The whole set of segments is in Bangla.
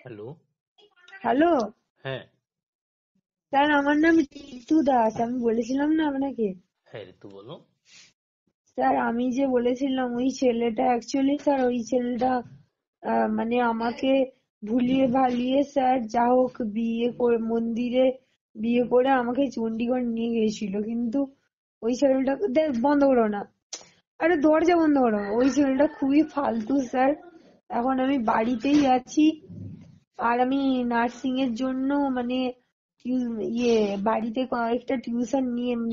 হ্যালো। হ্যালো হ্যাঁ। স্যার, আমার নাম ঋতু দাস। আমি বলেছিলাম না আপনাকে? হ্যাঁ ঋতু বলো। স্যার, আমি যে বলেছিলাম ওই ছেলেটা অ্যাকচুয়ালি স্যার ওই ছেলেটা মানে আমাকে ভুলিয়ে ভালিয়ে স্যার যা হোক বিয়ে করে মন্দিরে বিয়ে করে আমাকে চণ্ডীগড় নিয়ে গিয়েছিল, কিন্তু ওই ছেলেটা দেখ বন্ধ করো না, আরে দরজা বন্ধ করো। ওই ছেলেটা খুবই ফালতু স্যার। এখন আমি বাড়িতেই আছি, আর আমি নার্সিং এর জন্য মানে ইয়ে বাড়িতে কয়েকটা টিউশন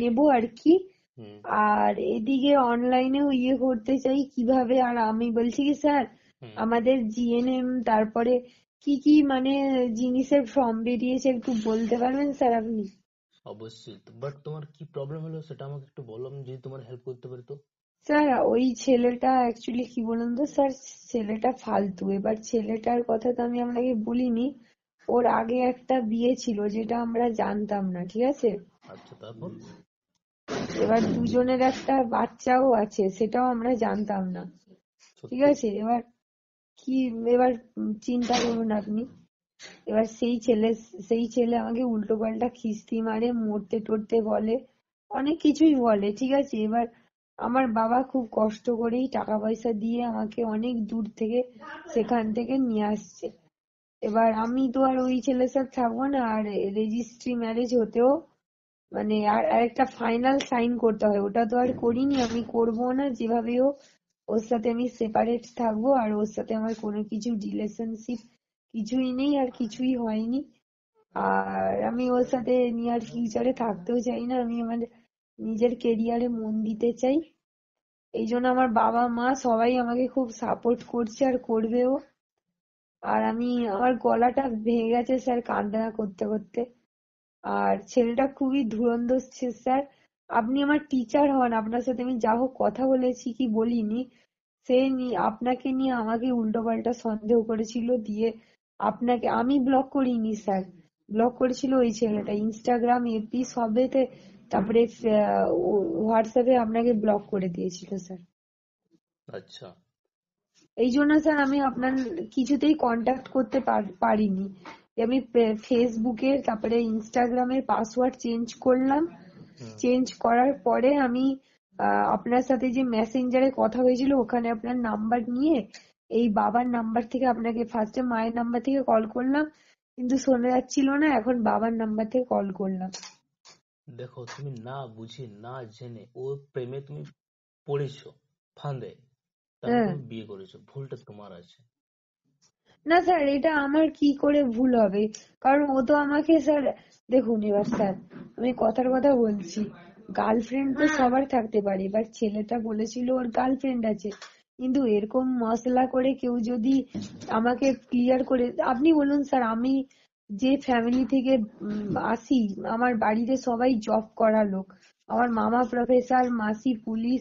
নেবো আর কি। হুম। আর এদিকে অনলাইনেও ইয়ে করতে চাই কিভাবে। আর আমি বলছি কি স্যার, হুম। আমাদের জিএনএম তারপরে কি কি মানে জিনিসের ফর্ম বেরিয়েছে একটু বলতে পারবেন স্যার আপনি? অবশ্যই, বাট তোমার কি প্রবলেম হলো সেটা আমাকে একটু বলো, আমি যদি তোমার হেল্প করতে পারি তো। স্যার ওই ছেলেটা অ্যাকচুয়ালি কি বলুন তো স্যার, ছেলেটা ফালতু। এবার ছেলেটার কথা তো আমি আপনাকে বলিনি, ওর আগে একটা বিয়ে ছিল যেটা আমরা জানতাম না, ঠিক আছে? আচ্ছা, তারপর? এবার দুজনের একটা বাচ্চাও আছে, সেটাও আমরা জানতাম না, ঠিক সত্যি? আছে? এবার কি, এবার চিন্তা করুন আপনি। এবার সেই ছেলে আমাকে উল্টো পাল্টা খিস্তি মারে, মরতে টরতে বলে, অনেক কিছুই বলে, ঠিক আছে? এবার আমার বাবা খুব কষ্ট করেই টাকা পয়সা দিয়ে আমাকে অনেক দূর থেকে সেখান থেকে নিয়ে আসছে। এবার আমি তো আর ওই ছেলের সাথে থাকবো না, আর রেজিস্ট্রি ম্যারেজ হতেও মানে আর একটা ফাইনাল সাইন করতে হয়, ওটা তো আর করিনি, আমি করবো না। যেভাবে হোক ওর সাথে আমি সেপারেট থাকবো, আর ওর সাথে আমার কোনো কিছু রিলেশনশিপ কিছুই নেই আর কিছুই হয়নি। আর আমি ওর সাথে নিয়ার ফিউচারে থাকতেও চাই না, আমি আমার নিজের কেরিয়ারে মন দিতে চাই। এই জন্য আমার বাবা মা সবাই আমাকে খুব সাপোর্ট করছে আর করবেও। আর আমার গলাটা ভেঙে গেছে স্যার কান্না করতে করতে। আর ছেলেটা খুবই ধুরন্ধর স্যার। আপনি আমার টিচার হন, আপনার সাথে আমি যা হোক কথা বলেছি কি বলিনি, আপনাকে নিয়ে আমাকে উল্টোপাল্টা সন্দেহ করেছিল, দিয়ে আপনাকে আমি ব্লক করিনি স্যার, ব্লক করেছিল ওই ছেলেটা ইনস্টাগ্রাম এফবি সবেতে, তারপরে হোয়াটসঅ্যাপে আপনাকে ব্লক করে দিয়েছিল স্যার। আচ্ছা। এই জন্য স্যার আমি আপনার কিছুতেই কন্ট্যাক্ট করতে পারিনি। আমি ফেসবুকের তারপরে ইনস্টাগ্রামের পাসওয়ার্ড চেঞ্জ করলাম। হুম। চেঞ্জ করার পরে আমি আপনার সাথে যে মেসেঞ্জারে কথা হয়েছিল ওখানে আপনার নাম্বার নিয়ে এই বাবার নাম্বার থেকে আপনাকে ফার্স্টে মায়ের নাম্বার থেকে কল করলাম, কিন্তু শোনা যাচ্ছিল না, এখন বাবার নাম্বার থেকে কল করলাম। দেখো, তুমি না বুঝে না জেনে ওর প্রেমে তুমি পড়েছো ফাঁদে, তারপর হ্যাঁ, তুমি বিয়ে করেছো, ভুলটা তোমার আছে। না স্যার, এটা আমার কি করে ভুল হবে? কারণ ও তো আমাকে স্যার, দেখুন এবার স্যার আমি কথার কথা বলছি, গার্লফ্রেন্ড তো সবার থাকতে পারে। এবার ছেলেটা বলেছিল ওর গার্লফ্রেন্ড আছে, কিন্তু এরকম মশলা করে কেউ যদি আমাকে ক্লিয়ার করে, আপনি বলুন স্যার, আমি যে ফ্যামিলি থেকে আসি, আমার বাড়িতে সবাই জব করা লোক, আমার মামা প্রফেসর, মাসি পুলিশ,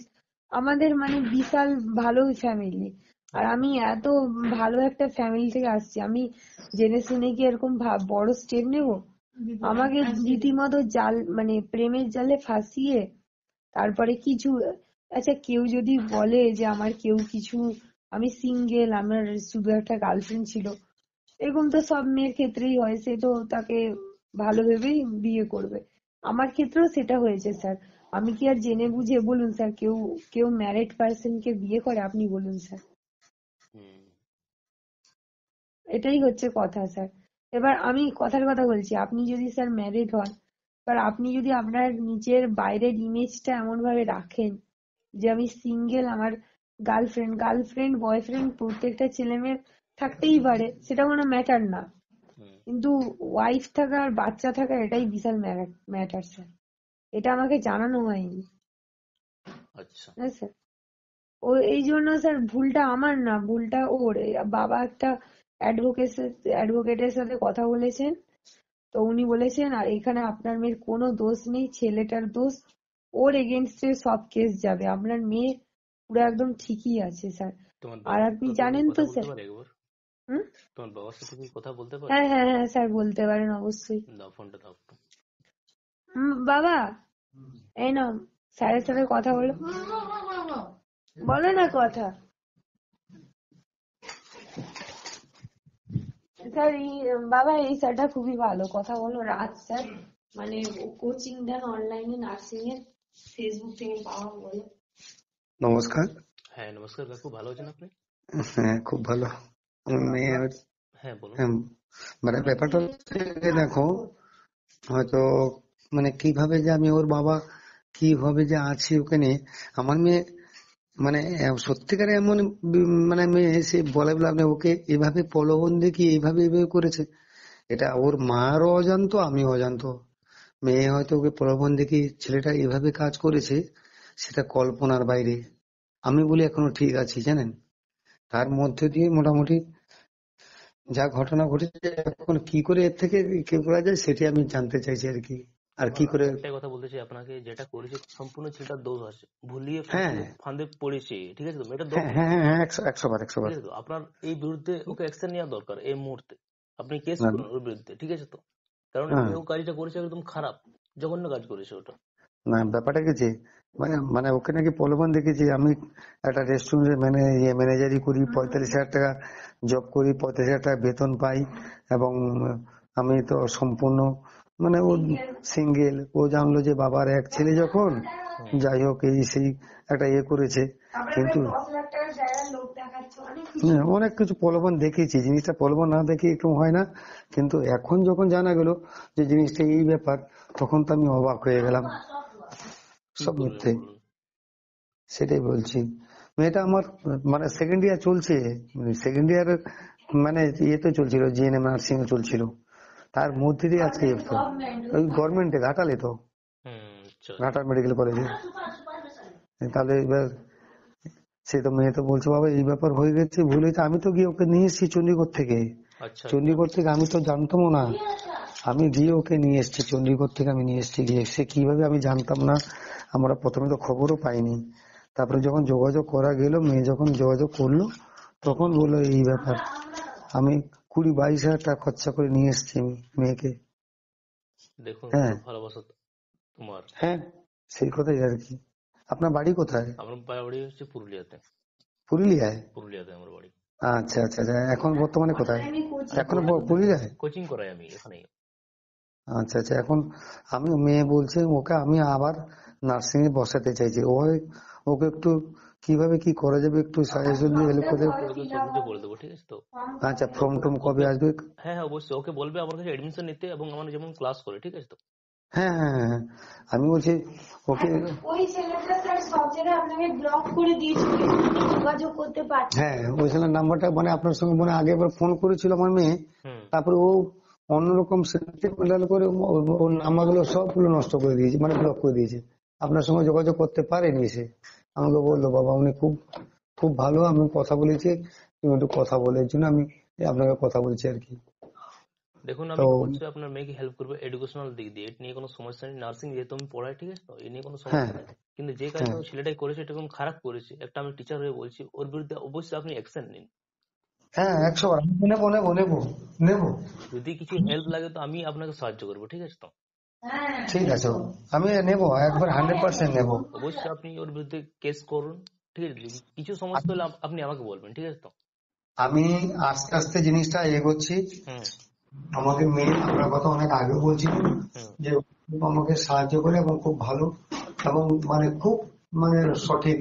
আমাদের মানে বিশাল ভালো ফ্যামিলি। আর আচ্ছা। আমি এত ভালো একটা ফ্যামিলি থেকে আসছি, আমি জেনে শুনে কি এরকম বড় স্টেপ নেব? আমাকে রীতিমতো জাল মানে প্রেমের জালে ফাঁসিয়ে তারপরে কিছু, আচ্ছা কেউ যদি বলে যে আমার কেউ কিছু, আমি সিঙ্গেল, আমার শুধু একটা গার্লফ্রেন্ড ছিল, এরকম তো সব মেয়ের ক্ষেত্রেই হয়, সে তো তাকে ভালো ভেবেই বিয়ে করবে। আমার ক্ষেত্রেও সেটা হয়েছে স্যার। আমি কি আর জেনে বুঝে, বলুন স্যার, কেউ কেউ ম্যারিড পার্সনকে বিয়ে করে? আপনি বলুন স্যার। হুম। এটাই হচ্ছে কথা স্যার। এবার আমি কথার কথা বলছি, আপনি যদি স্যার ম্যারিড হন, এবার আপনি যদি আপনার নিজের বাইরের ইমেজটা এমন ভাবে রাখেন যে আমি সিঙ্গেল, আমার গার্লফ্রেন্ড বয়ফ্রেন্ড প্রত্যেকটা ছেলে মেয়ের থাকতেই পারে, সেটা কোনো ম্যাটার না, হুম। কিন্তু ওয়াইফ থাকা আর বাচ্চা থাকা এটাই বিশাল ম্যাটার স্যার। এটা আমাকে জানানো হয়নি। আচ্ছা। হ্যাঁ স্যার, ও এই জন্য স্যার ভুলটা আমার না, ভুলটা ওর। বাবা একটা অ্যাডভোকেটের সাথে কথা বলেছেন, তো উনি বলেছেন আর এখানে আপনার মেয়ের কোনো দোষ নেই, ছেলেটার দোষ, ওর এগেনস্টে সব কেস যাবে, আপনার মেয়ে পুরো একদম ঠিকই আছে স্যার। তোমার আর বাবার আপনি সাথে কি জানেন তো কথা বলতে স্যার। পারে একবার? হুম, তোমার বাবার সাথে কি কথা বলতে পারে? হ্যাঁ হ্যাঁ হ্যাঁ স্যার, বলতে পারেন অবশ্যই। দাও, ফোনটা দাও একটু। বাবা, এই নাও, স্যারের সাথে কথা বলো, বলো না কথা। স্যার বাবা এই স্যারটা খুবই ভালো, কথা বলো রাজ স্যার, মানে কোচিং দেন অনলাইনে নার্সিং এর, ফেসবুক থেকে পাওয়া বলো। নমস্কার। হ্যাঁ নমস্কার কাকু, ভালো আছেন আপনি? হ্যাঁ, খুব ভালো। আমার মেয়ে হ্যাঁ বলুন। মানে ব্যাপারটা হচ্ছে যে দেখো, হয়তো মানে কিভাবে যে আমি ওর বাবা কিভাবে যে আছি ওকে নিয়ে, আমার মেয়ে মানে সত্যিকারে এমন মানে মেয়ে, সে বলে বলে আপনি ওকে এভাবে প্রলোভন দেখিয়ে এইভাবে করেছে, এটা ওর মারও অজান্ত, আমিও অজান্ত। মেয়ে হয়তো ওকে প্রলোভন দেখিয়ে ছেলেটা এভাবে কাজ করেছে, সেটা কল্পনার বাইরে। আমি বলি এখনো ঠিক আছি জানেন, তার মধ্যে দিয়ে মোটামুটি যা ঘটনা ঘটেছে, এখন কি করে এর থেকে কি করা যায় সেটি আমি জানতে চাইছি আর কি। আর কি করে একটাই কথা বলতে চাই আপনাকে, যেটা করেছে সম্পূর্ণ ছেলেটার দোষ আছে, ভুলিয়ে হ্যাঁ ফাঁদে পড়েছে, ঠিক আছে তো, এটা দোষ হ্যাঁ না, হ্যাঁ হ্যাঁ হ্যাঁ, 100 বার ঠিক আছে তো। আপনার এই বিরুদ্ধে ওকে অ্যাকশন নেওয়া দরকার এই মুহূর্তে, আপনি কেস না, করুন ওর বিরুদ্ধে, ঠিক আছে তো। কারণ হ্যাঁ, ও কাজটা করেছে একদম খারাপ, জঘন্য কাজ করেছে ওটা। না ব্যাপারটা গেছে মানে মানে ওকে নাকি প্রলোভন দেখেছি, আমি একটা রেস্টুরেন্টে ম্যানেজারি করি, 45,000 টাকা জব করি, 45,000 টাকা বেতন পাই, এবং আমি তো সম্পূর্ণ মানে ও সিঙ্গেল। ও জানলো যে বাবার এক ছেলে যখন, যাই হোক এই সেই একটা করেছে, কিন্তু অনেক কিছু প্রলোভন দেখেছি, জিনিসটা প্রলোভন না দেখে একটু হয় না। কিন্তু এখন যখন জানা গেল যে জিনিসটা এই ব্যাপার, তখন তো আমি অবাক হয়ে গেলাম। কি সব করবেন মিথ্যে, বলুন। সেটাই বলছি। মেয়েটা আমার মানে সেকেন্ড ইয়ার চলছে, সেকেন্ড ইয়ার মানে ইয়েতে চলছিল, জিএনএম নার্সিং এ চলছিল, তার মধ্যে দিয়ে আজকে ওই গভর্নমেন্টে ঘাটালে তো, আচ্ছা। ঘাটাল মেডিকেল কলেজে। তাহলে এবার সে তো মেয়ে তো বলছে বাবা এই ব্যাপার হয়ে গেছে, ভুলে আমি তো গিয়ে ওকে নিয়ে এসেছি চণ্ডীগড় থেকে। আচ্ছা চণ্ডীগড় থেকে আমি তো জানতামও না, আমি গিয়ে ওকে নিয়ে এসেছি চণ্ডীগড় থেকে, আমি নিয়ে এসেছি গিয়ে, সে কিভাবে আমি জানতাম না, আমরা প্রথমে তো খবরও পাইনি। তারপরে যখন যোগাযোগ করা গেল, মেয়ে যখন যোগাযোগ করলো, তখন বললো এই ব্যাপার। আমি 20-22 হাজার টাকা খরচা করে নিয়ে এসেছি মেয়েকে। দেখুন হ্যাঁ কত ভালোবাসা তোমার। হ্যাঁ, সেই কথাই আর কি। আপনার বাড়ি কোথায়? আমার বাড়ি হচ্ছে পুরুলিয়াতে। পুরুলিয়ায়? পুরুলিয়াতে আমার বাড়ি। আচ্ছা আচ্ছা আচ্ছা, এখন বর্তমানে কোথায়? এখনো পুরুলিয়ায়? কোচিং করাই আমি এখানে। আচ্ছা আচ্ছা, এখন আমি মেয়ে বলছে ওকে আমি আবার নার্সিং এ বসাতে চাইছি, ওকে একটু কিভাবে কি করা যাবে একটু সাজেশন দিয়ে হেল্প করে। ওকে সবকিছু বলে দেবো, ঠিক আছে তো। আচ্ছা, ফর্ম টর্ম কবে আসবে? হ্যাঁ হ্যাঁ অবশ্যই, ওকে বলবে আমার কাছে এডমিশন নিতে, এবং আমার যেমন ক্লাস করে, ঠিক আছে তো। হ্যাঁ হ্যাঁ হ্যাঁ হ্যাঁ, আমি বলছি ওকে। ওই ছেলেটা স্যার সব জায়গায় আপনাকে ব্লক করে দিয়েছিল, যোগাযোগ করতে পারছে। হ্যাঁ, ওই ছেলের নাম্বারটা মানে আপনার সঙ্গে মানে আগে একবার ফোন করেছিল আমার মেয়ে, তারপরে ও অন্যরকম সেন্টিমেন্টাল করে ওর নাম্বারগুলো সবগুলো নষ্ট করে দিয়েছে, মানে ব্লক করে দিয়েছে। আপনার সঙ্গে যোগাযোগ করতে পারেনি সে। আমাকে বললো বাবা উনি খুব খুব ভালো, আমি কথা বলেছি, তুমি একটু কথা বলে, এর জন্য আমি আপনাকে কথা বলছি আর কি। দেখুন তো আমি অবশ্যই আপনার মেয়েকে হেল্প করবো এডুকেশনাল দিক দিয়ে, এটা নিয়ে কোনো সমস্যা নেই। নার্সিং যেহেতু আমি পড়াই, ঠিক আছে তো, এ নিয়ে কোনো হ্যাঁ সমস্যা নেই। কিন্তু যে কাজটা হ্যাঁ ওই ছেলেটাই করেছে এটা কোনো খারাপ করেছে, একটা আমি টিচার হয়ে বলছি, ওর বিরুদ্ধে অবশ্যই আপনি অ্যাকশন নিন। হ্যাঁ, 100 বার নেবো নেবো নেবো নেবো। যদি কিছু হেল্প লাগে তো আমি আপনাকে সাহায্য করবো, ঠিক আছে তো। ঠিক আছে, আমি নেবো একবার, 100% নেবো। অবশ্যই আপনি ওর বিরুদ্ধে কেস করুন, ঠিক আছে। যদি কিছু সমস্যা হলে আপনি আমাকে বলবেন, ঠিক আছে তো। আমি আস্তে আস্তে জিনিসটা এগোচ্ছি। হুম আমাকে মেয়ে আপনার কথা অনেক আগে বলছিলেন হুম যে আমাকে সাহায্য করে এবং খুব ভালো এবং মানে খুব মানে সঠিক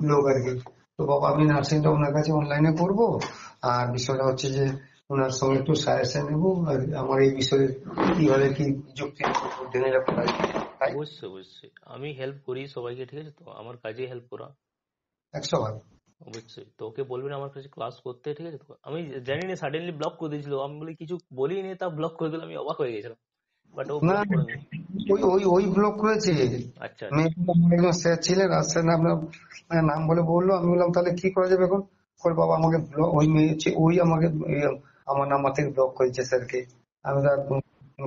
লোক আর কি। তো বাবা আমি নার্সিংটা ওনার কাছে অনলাইনে করবো, আর বিষয়টা হচ্ছে যে ওনার সঙ্গে একটু সাজেশন নেবো, আর আমার এই বিষয়ে কিভাবে কি যুক্তি টেনে রাখা যায়, তাই। অবশ্যই অবশ্যই আমি হেল্প করি সবাইকে, ঠিক আছে তো, আমার কাজে হেল্প করা। 100 বার। অবশ্যই তো ওকে বলবেন আমার কাছে ক্লাস করতে, ঠিক আছে তো। আমি জানি না সাডেনলি ব্লক করে দিয়েছিল, আমি বলি কিছু বলিনি, তা ব্লক করে দিল, আমি অবাক হয়ে গেছিলাম, বাট ও না, ব্লক করেনি। ওই ওই ওই ব্লক করেছে। আচ্ছা আচ্ছা। মেয়ে আমার একজন স্যার ছিলেন, আসছেন আপনার মানে নাম বলে বললো, আমি বললাম তাহলে কি করা যাবে এখন। বলে বাবা আমাকে ওই মেয়ে ওই আমাকে আমার নাম্বার থেকে ব্লক করেছে স্যারকে, আমি তো আর ফোন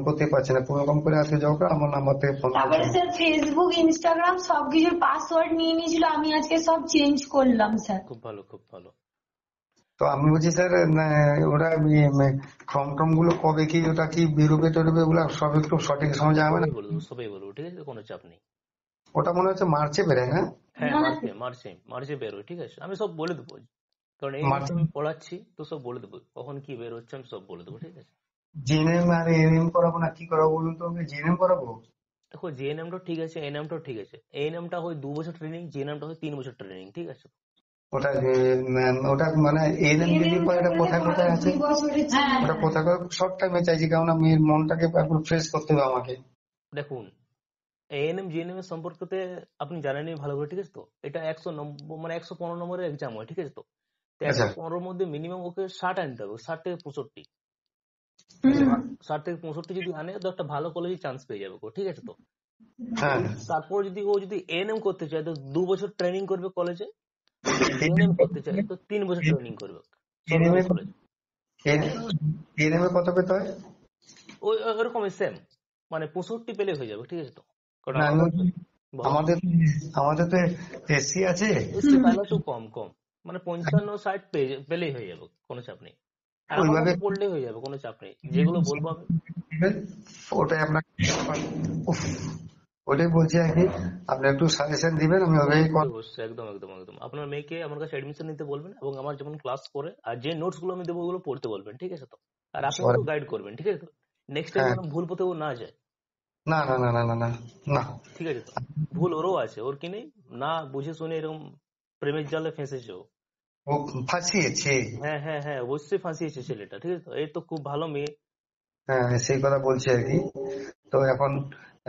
করতে পারছি না, কোনো রকম করে আজকে যাও আমার নাম্বার থেকে ফোন তারপরে করছে। স্যার ফেসবুক ইনস্টাগ্রাম সবকিছুর পাসওয়ার্ড নিয়ে নিয়েছিল, আমি আজকে সব চেঞ্জ করলাম স্যার। খুব ভালো খুব ভালো। তো আমি বলছি স্যার ওরা ফর্ম টর্ম গুলো কবে কি ওটা কি বেরোবে টেরোবে ওগুলো সব একটু সঠিক সময় যাবে না। সবাই বলবো, ঠিক আছে, কোনো চাপ নেই। ওটা মনে হচ্ছে মার্চে বেরোয় না? হ্যাঁ মার্চে মার্চে মার্চে বেরোয়, ঠিক আছে, আমি সব বলে দেবো। কারণ এই মুহূর্তে আমি পড়াচ্ছি তো সব বলে দেবো, কখন কি বের হচ্ছে আমি সব বলে দেবো, ঠিক আছে? জিএনএম আর এএনএম করাবো না কি করাবো বলুন তো? আমি জিএনএম করাবো। দেখো জিএনএমটা ঠিক আছে, এনএমটাও ঠিক আছে। এএনএমটা হয় 2 বছর ট্রেনিং, জিএনএমটা হয় 3 বছর ট্রেনিং, ঠিক আছে? ওটা ওটা মানে এএনএম যদি করে এটা কোথায় কোথায় আছে? ওটা কোথায় শর্ট টাইমে চাইছি, কারণ মেয়ের মনটাকে একবার ফ্রেশ করতে হবে আমাকে। দেখুন এএনএম জিএনএম এর সম্পর্কতে আপনি জানেনই ভালো করে, ঠিক আছে? তো এটা 100 নম্বর মানে 115 নম্বরের এক্সাম হয়, ঠিক আছে? তো আচ্ছা 115 মধ্যে মিনিমাম ওকে 60 আনতে হবে, 60 থেকে 65। 60 থেকে 65 যদি আনে তো একটা ভালো কলেজে চান্স পেয়ে যাবে, ঠিক আছে? তো হ্যাঁ তারপর যদি ও যদি এএনএম করতে চায় তো 2 বছর ট্রেনিং করবে কলেজে, জিএনএম করতে চায় তো 3 বছর ট্রেনিং করবে এএনএম সরকারি এ কলেজে। এএনএম এ কত পেতে হয়? ওই ওরকমই সেম, মানে 65 পেলে হয়ে যাবে, ঠিক আছে? তো কারণ না আমাদের আমাদের আমাদের তো এসসি আছে। এসটি পেলে তো কম কম, মানে 55-60 পেলেই হয়ে যাবে, কোনো চাপ নেই। আর আমার ওইভাবে মতো পড়লেই হয়ে যাবে, কোনো চাপ নেই, যেগুলো বলবো আমি। ওটাই আপনাকে উফ, ওটাই বলছি আর কি, আপনি একটু সাজেশন দিবেন, আমি ওইভাবেই অবশ্যই অবশ্যই, একদম একদম একদম। আপনার মেয়েকে আমার কাছে এডমিশন নিতে বলবেন এবং আমার যেমন ক্লাস করে আর যে নোটস গুলো আমি দেবো ওগুলো পড়তে বলবেন, ঠিক আছে? তো আর আপনি ওকে গাইড করবেন, ঠিক আছে? তো নেক্সট টাইম হ্যাঁ যেন ভুল পথে ও না যায়, না না না না না না না ঠিক আছে? তো ভুল ওরও আছে, ওর কি নেই, না বুঝে শুনে এরকম প্রেমের জালে ফেঁসেছে ও। ও ফাঁসিয়েছে। হ্যাঁ হ্যাঁ হ্যাঁ, অবশ্যই ফাঁসিয়েছে ছেলেটা, ঠিক আছে? তো এই তো খুব ভালো মেয়ে। হ্যাঁ সেই কথা বলছি আর কি। তো এখন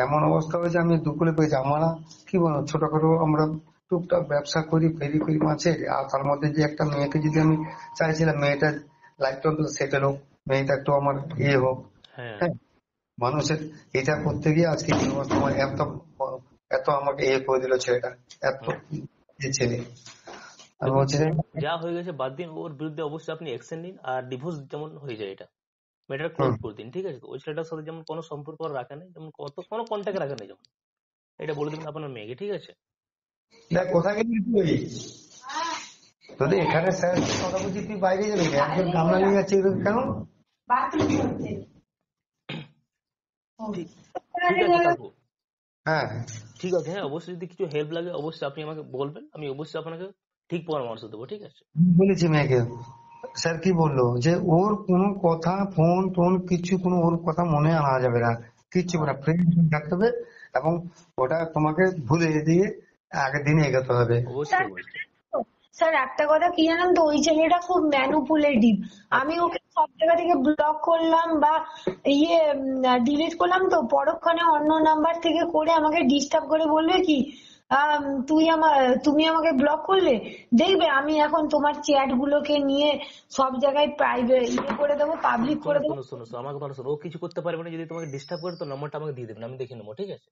এমন অবস্থা হয়েছে, আমি দুপুরে পেয়েছি আমরা কি বলবো, ছোটখাটো আমরা টুকটাক ব্যবসা করি, ফেরি করি মাছের, আর তার মধ্যে যে একটা মেয়েকে যদি আমি চাইছিলাম মেয়েটার লাইফটা অন্তত সেটেল হোক, মেয়েটা একটু আমার ইয়ে হোক। হ্যাঁ হ্যাঁ মানুষের এটা করতে গিয়ে আজকে এই অবস্থা, আমার এত এত আমাকে ইয়ে করে দিল ছেলেটা, এত হ্যাঁ। ইয়ে ছেলে। আমি দেখুন বলছি যে যা হয়ে গেছে বাদ দিন, ওর বিরুদ্ধে অবশ্যই আপনি অ্যাকশন নিন আর ডিভোর্স যেমন হয়ে যায় এটা ম্যাটার ক্লোজ হুম, করে দিন, ঠিক আছে? তো ওই ছেলেটার সাথে যেমন কোনো সম্পর্ক আর রাখা নেই, যেমন কোনো কন্ট্যাক্ট রাখা নেই, যেমন এটা বলে দেবেন আপনার মেয়েকে, ঠিক আছে? দেখ কোথায় গেলি তুই? যদি এখানে স্যার কথা বলছি তুই বাইরে যাবি কেন? একজন কামলা নিয়ে যাচ্ছে কেন? ঠিক ঠিক আছে কাকু, হ্যাঁ ঠিক আছে। হ্যাঁ অবশ্যই যদি কিছু হেল্প লাগে অবশ্যই আপনি আমাকে বলবেন, আমি অবশ্যই আপনাকে ঠিক পরামর্শ দেবো, ঠিক আছে? আমি বলেছি মেয়েকে, স্যার কি বললো যে ওর কোনো কথা ফোন টোন কিছু কোনো ওর কথা মনে আনা যাবে না, কিচ্ছু না, ফ্রেন্ড থাকতে হবে এবং ওটা তোমাকে ভুলে দিয়ে আগের দিনে এগোতে হবে। অবশ্যই অবশ্যই। স্যার একটা কথা কি জানেন তো, ওই ছেলেটা খুব ম্যানুপুলেটিভ। আমি ওকে সব জায়গা থেকে ব্লক করলাম বা ডিলিট করলাম, তো পরক্ষণে অন্য নাম্বার থেকে করে আমাকে ডিস্টার্ব করে বলবে কি, তুমি আমাকে ব্লক করলে, দেখবে আমি এখন তোমার চ্যাট গুলোকে নিয়ে সব জায়গায় প্রাইভেট করে দেবো, পাবলিক শোনো করে দেবো। শোনো শোনো শোনো, আমাকে ভালো শোনো, ও কিছু করতে পারবে না, যদি তোমাকে ডিস্টার্ব করে তো নাম্বারটা আমাকে দিয়ে দেবেন, আমি দেখে নেবো, ঠিক আছে?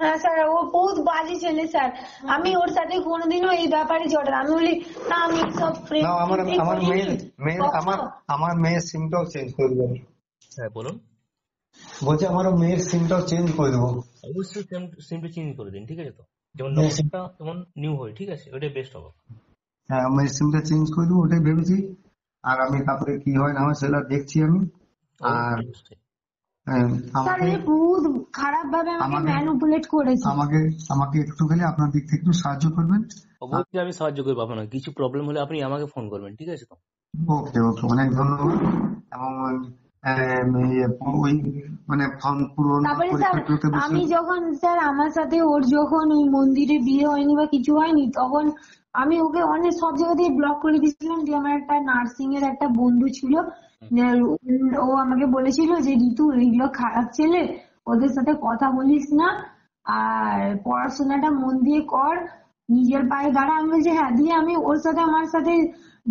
হ্যাঁ স্যার, ও বহুত বাজে ছেলে স্যার। আমি ওর সাথে কোনোদিনও এই ব্যাপারে জড়াই, আমি বলি না আমি সব না আমার আমার আমার মেয়ের সিমটাও চেঞ্জ করে দেবো। হ্যাঁ বলুন। বলছি আমার মেয়ের সিমটাও চেঞ্জ করে দেবো। অবশ্যই সিমটা চেঞ্জ করে দিন, ঠিক আছে? তো যেমন মেয়ের সিম, নম্বরটা যেমন নিউ হয়, ঠিক আছে? ওইটাই বেস্ট হবে। হ্যাঁ মেয়ের সিমটা চেঞ্জ করে দেবো ওটাই ভেবেছি। আর আমি তারপরে কি হয় না হয় সেটা দেখছি আমি। আর অবশ্যই অবশ্যই। স্যার আমাকে এ বহুত খারাপ ভাবে আমাকে আমাকে ম্যানুপুলেট করেছে। আমাকে আমাকে একটুখানি আপনার দিক থেকে একটু সাহায্য করবেন। অবশ্যই আমি সাহায্য করবো আপনাকে, কিছু প্রবলেম হলে আপনি আমাকে ফোন করবেন, ঠিক আছে? তো ওকে ওকে অনেক ধন্যবাদ। এবং ওই মানে ফর্ম পূরণ তারপরে স্যার পরীক্ষা করতে বসে। আমি যখন স্যার আমার সাথে ওর যখন ওই মন্দিরে বিয়ে হয়নি বা কিছু হয়নি, তখন আমি ওকে অনেক সব জায়গা দিয়ে ব্লক করে দিয়েছিলাম। যে আমার একটা নার্সিং এর একটা বন্ধু ছিল, ও আমাকে বলেছিল যে ঋতু এইগুলো খারাপ ছেলে, ওদের সাথে কথা বলিস না, আর পড়াশোনাটা মন দিয়ে কর, নিজের পায়ে দাঁড়া। আমি বলছি হ্যাঁ, দিয়ে আমি ওর সাথে আমার সাথে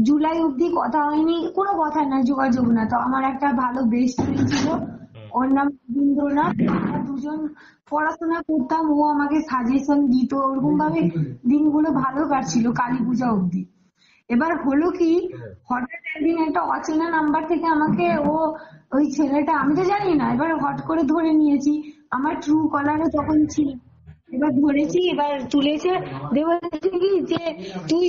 জুলাই অব্দি কথা হয়নি, কোনো কথা না, যোগাযোগ না। তো আমার একটা ভালো বেস্ট ফ্রেন্ড ছিল, ওর নাম রবীন্দ্রনাথ। আমরা দুজন পড়াশোনা করতাম, ও আমাকে সাজেশন দিত, ওরকম ভাবে দিনগুলো ভালো কাটছিল কালী পূজা অব্দি। এবার হলো কি, হঠাৎ একদিন একটা অচেনা নাম্বার থেকে আমাকে ওই ছেলেটা, আমি তো জানি না, এবার হট করে ধরে নিয়েছি। আমার ট্রু কলারে তখন ছিল এবার ধরেছি, এবার তুলেছে, দিয়ে বলছে কি যে তুই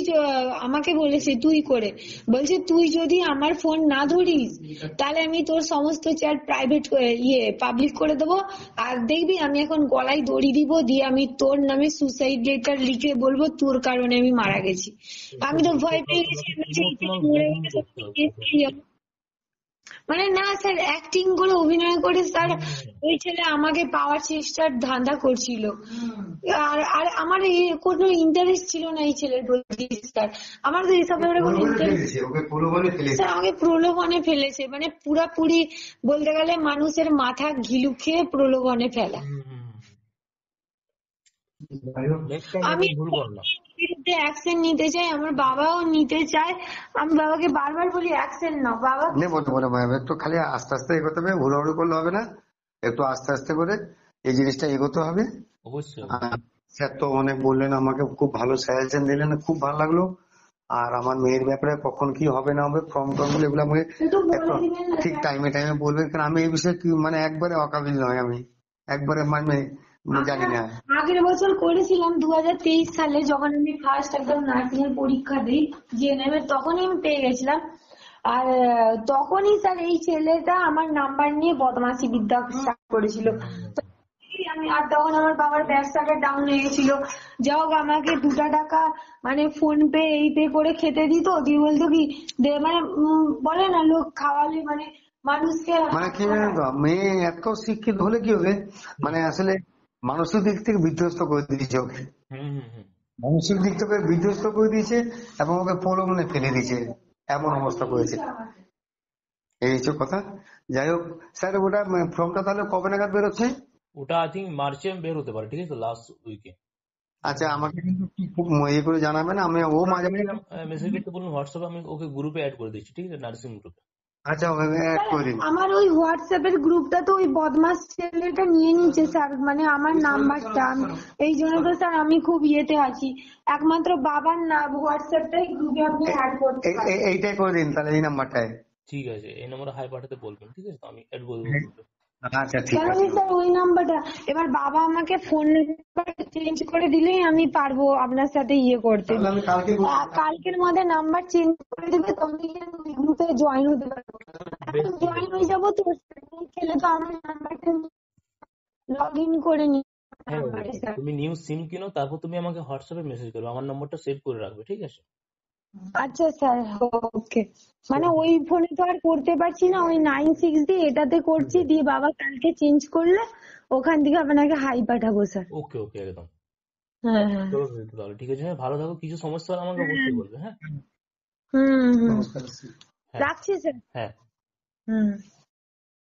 আমাকে বলেছে তুই করে, বলছে তুই যদি আমার ফোন না ধরিস তাহলে আমি তোর সমস্ত চ্যাট প্রাইভেট পাবলিক করে দেবো, আর দেখবি আমি এখন গলায় দড়ি দিব, দিয়ে আমি তোর নামে সুসাইড লেটার লিখে বলবো তোর কারণে আমি মারা গেছি। আমি তো ভয় পেয়ে গেছি, আমি বলছি, ইমোশনাল মরে ব্ল্যাকমেল গেলে করতে হবে কেসে যাবো। মানে না স্যার, অ্যাক্টিং করে অভিনয় করে স্যার ওই ছেলে আমাকে পাওয়ার চেষ্টার ধান্দা করছিল। আর আর আমার কোনো ইন্টারেস্ট ছিল না এই ছেলের প্রতি স্যার, আমার তো এইসব ব্যাপারে কোনো ইন্টারেস্ট। স্যার আমাকে প্রলোভনে ফেলেছে, মানে পুরাপুরি বলতে গেলে মানুষের মাথা ঘিলু খেয়ে প্রলোভনে ফেলা। নেক্সট টাইম আমি ভুল করো না। বিরুদ্ধে অ্যাকশন নিতে চাই, আমার বাবাও নিতে চায়, আমি বাবাকে বারবার বলি অ্যাকশন নাও বাবা। নেবো ম্যাম, একটু খালি আস্তে আস্তে এগোতে হবে, হুড়োহুড়ি করলে হবে না, একটু আস্তে আস্তে করে এই জিনিসটা এগোতে হবে। অবশ্যই। স্যার তো অনেক বললেন, আমাকে খুব ভালো সাজেশন দিলেন, খুব ভালো লাগলো। আর আমার মেয়ের ব্যাপারে কখন কি হবে না হবে, ফর্ম টর্ম এগুলো আমাকে একটু বলে একটু দিবেন না ঠিক স্যার। টাইমে টাইমে বলবেন, কারণ আমি এই বিষয়ে কি মানে একবারে অকাবিল নয়, আমি একবারে মানে জানি না। আগের বছর করেছিলাম 2023 সালে, যখন আমি ফার্স্ট একদম নার্সিং এর পরীক্ষা দিই জিএনএম এর, তখনই আমি পেয়ে গেছিলাম। আর তখনই স্যার এই ছেলেটা আমার নাম্বার নিয়ে বদমাশি বিদ্যা স্টার্ট করেছিল। তো আমি, আর তখন আমার বাবার ব্যবসাটা ডাউন হয়ে গেছিল, যা হোক আমাকে 2 টাকা মানে ফোন পে এই পে করে খেতে দিত, দিয়ে বলতো কি মানে বলে না লোক খাওয়ালে মানে মানুষকে। মানে কি জানেন তো, মেয়ে এত শিক্ষিত হলে কি হবে, মানে আসলে মানসিক দিক থেকে বিধ্বস্ত করে দিয়েছে ওকে, মানসিক দিক থেকে বিধ্বস্ত করে দিয়েছে এবং ওকে প্রলোভনে ফেলে দিয়েছে, এমন অবস্থা করেছে। এই হচ্ছে কথা। যাই হোক স্যার, ওটা ফর্মটা তাহলে কবে নাগাদ বেরোচ্ছে? ওটা আই থিঙ্ক মার্চে বের হতে পারে, ঠিক আছে, লাস্ট উইকে। আচ্ছা, আমাকে কিন্তু একটু খুব ইয়ে করে জানাবেন, আমি ও মাঝে মাঝে। মেসেজ করতে বলুন হোয়াটসঅ্যাপে, আমি ওকে গ্রুপে অ্যাড করে দিচ্ছি, ঠিক আছে, নার্সিং গ্রুপে। আচ্ছা, ওখানে অ্যাড করে দিন। আমার ওই হোয়াটসঅ্যাপের গ্রুপটা তো ওই বদমাস ছেলেটা নিয়ে নিয়েছে স্যার, মানে আমার নাম্বারটা, এই জন্য তো স্যার আমি খুব ইয়েতে আছি। একমাত্র বাবার না হোয়াটসঅ্যাপটাই গ্রুপে আপনি অ্যাড করতে পারেন। এইটাই করে দিন তাহলে, এই নাম্বারটায়। ঠিক আছে, এই নম্বরে হাই পাঠাতে বলবেন, ঠিক আছে, তো আমি অ্যাড করে দেবো গ্রুপে। আচ্ছা ঠিক কেন আছে। কি স্যার ওই নাম্বারটা, এবার বাবা আমাকে ফোন নাম্বার চেঞ্জ করে দিলেই আমি পারবো আপনার সাথে ইয়ে করতে। তাহলে আমি কালকে কালকের মধ্যে নাম্বার চেঞ্জ করে দেবে, তবে ওই গ্রুপে জয়েন হতে পারবো। জয়েন হয়ে যাবো তো, এই ছেলে তো আমার নাম্বারটা লগ ইন করে নি হ্যাঁ, নাম্বারে স্যার। তুমি নিউ সিম কিনো, তারপর তুমি আমাকে হোয়াটসঅ্যাপে মেসেজ করবে, আমার নম্বরটা সেভ করে রাখবে, ঠিক আছে। আচ্ছা স্যার, ওকে। মানে ওই ফোনে তো আর করতে পারছি না, ওই 96 দিয়ে এটাতে করছি, দিয়ে বাবা কালকে চেঞ্জ করলে ওখান থেকে আপনাকে হাই পাঠাবো স্যার। ওকে ওকে, একদম। হ্যাঁ হ্যাঁ। চলো তাহলে ঠিক আছে, হ্যাঁ, ভালো থাকো, কিছু সমস্যা হলে আমাকে অবশ্যই বলবে, হ্যাঁ। হুম হুম। নমস্কার। হ্যাঁ রাখছি স্যার। হ্যাঁ। হুম।